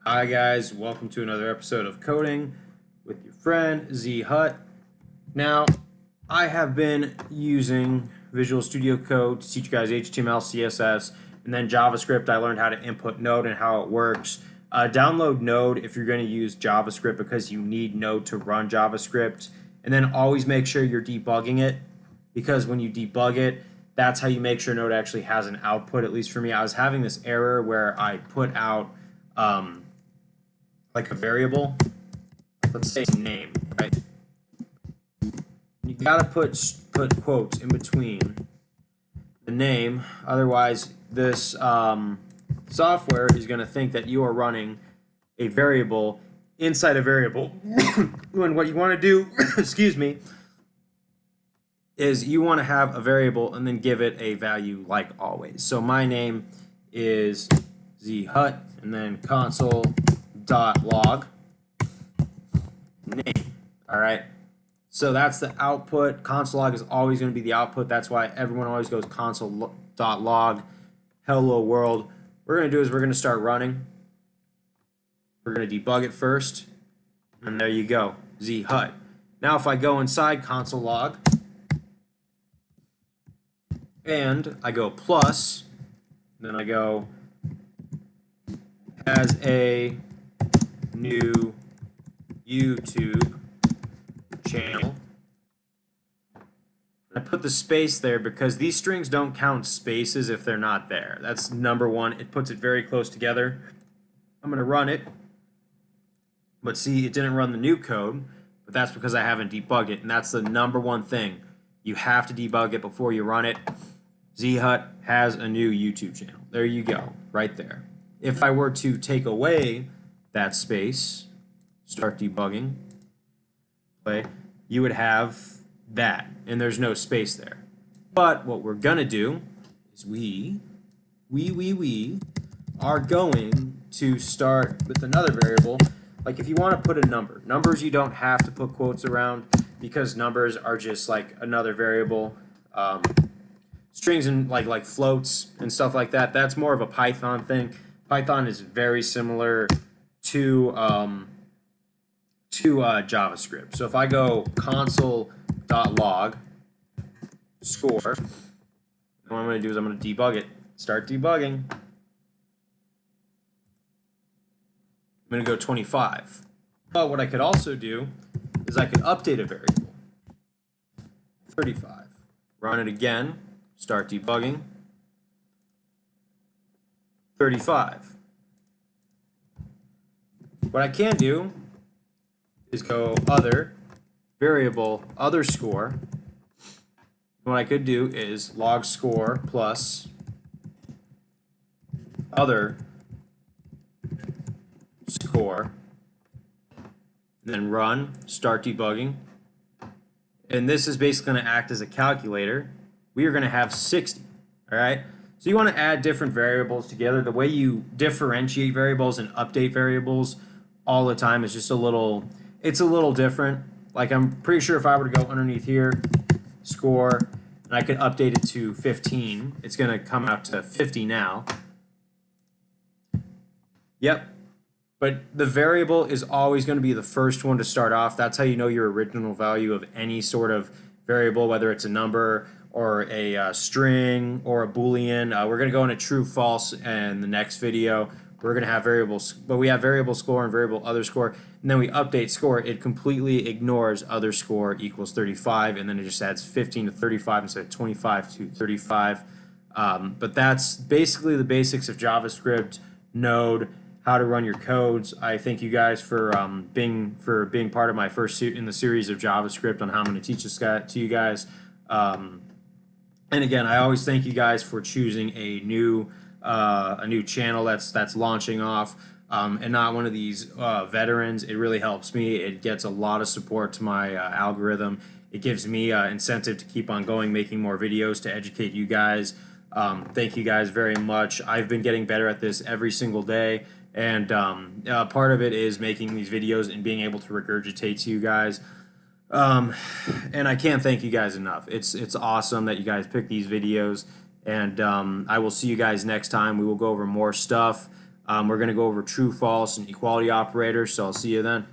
Hi guys, welcome to another episode of Coding with your friend Z Hut. Now, I have been using Visual Studio Code to teach you guys HTML, CSS, and then JavaScript. I learned how to input Node and how it works. Download Node if you're going to use JavaScript because you need Node to run JavaScript. And then always make sure you're debugging it, because when you debug it, that's how you make sure Node actually has an output. At least for me, I was having this error where I put out like a variable, let's say name, right? You gotta put quotes in between the name, otherwise this software is gonna think that you are running a variable inside a variable. When what you want to do, excuse me, is you want to have a variable and then give it a value like always. So my name is zhut, and then console.log name. All right. So that's the output. Console log is always going to be the output. That's why everyone always goes console.log hello world. What we're going to do is we're going to start running. We're going to debug it first. And there you go, zhut. Now if I go inside console log and I go plus, then I go as a new YouTube channel. I put the space there because these strings don't count spaces if they're not there. That's number one. It puts it very close together. I'm going to run it. But see, it didn't run the new code, but that's because I haven't debugged it, and that's the number one thing. You have to debug it before you run it. zhut has a new YouTube channel. There you go, right there. If I were to take away that space, start debugging, play, you would have that, and there's no space there. But what we're gonna do is we are going to start with another variable. Like if you want to put a number, numbers you don't have to put quotes around because numbers are just like another variable. Strings and like floats and stuff like that, that's more of a Python thing. Python is very similar to JavaScript. So if I go console.log score, what I'm going to do is I'm going to debug it. Start debugging. I'm going to go 25. But what I could also do is I could update a variable. 35. Run it again. Start debugging. 35. What I can do is go other variable other score. What I could do is log score plus other score, then run, start debugging, and this is basically going to act as a calculator. We are going to have 60. All right, so you want to add different variables together. The way you differentiate variables and update variables all the time is just a little different. Like I'm pretty sure if I were to go underneath here, score, and I could update it to 15, it's going to come out to 50 now. Yep. But the variable is always going to be the first one to start off. That's how you know your original value of any sort of variable, whether it's a number or a string or a Boolean. We're going to go into true, false in the next video. We're going to have variables, but we have variable score and variable other score, and then we update score. It completely ignores other score equals 35, and then it just adds 15 to 35 instead of 25 to 35. But that's basically the basics of JavaScript, Node, how to run your codes. I thank you guys for being part of my first in the series of JavaScript on how I'm going to teach this to you guys. And again, I always thank you guys for choosing a new channel that's launching off, and not one of these veterans. It really helps me. It gets a lot of support to my algorithm. It gives me incentive to keep on going, making more videos to educate you guys. Thank you guys very much. I've been getting better at this every single day. And part of it is making these videos and being able to regurgitate to you guys. And I can't thank you guys enough. It's awesome that you guys pick these videos. And I will see you guys next time. We will go over more stuff. We're going to go over true, false, and equality operators. So I'll see you then.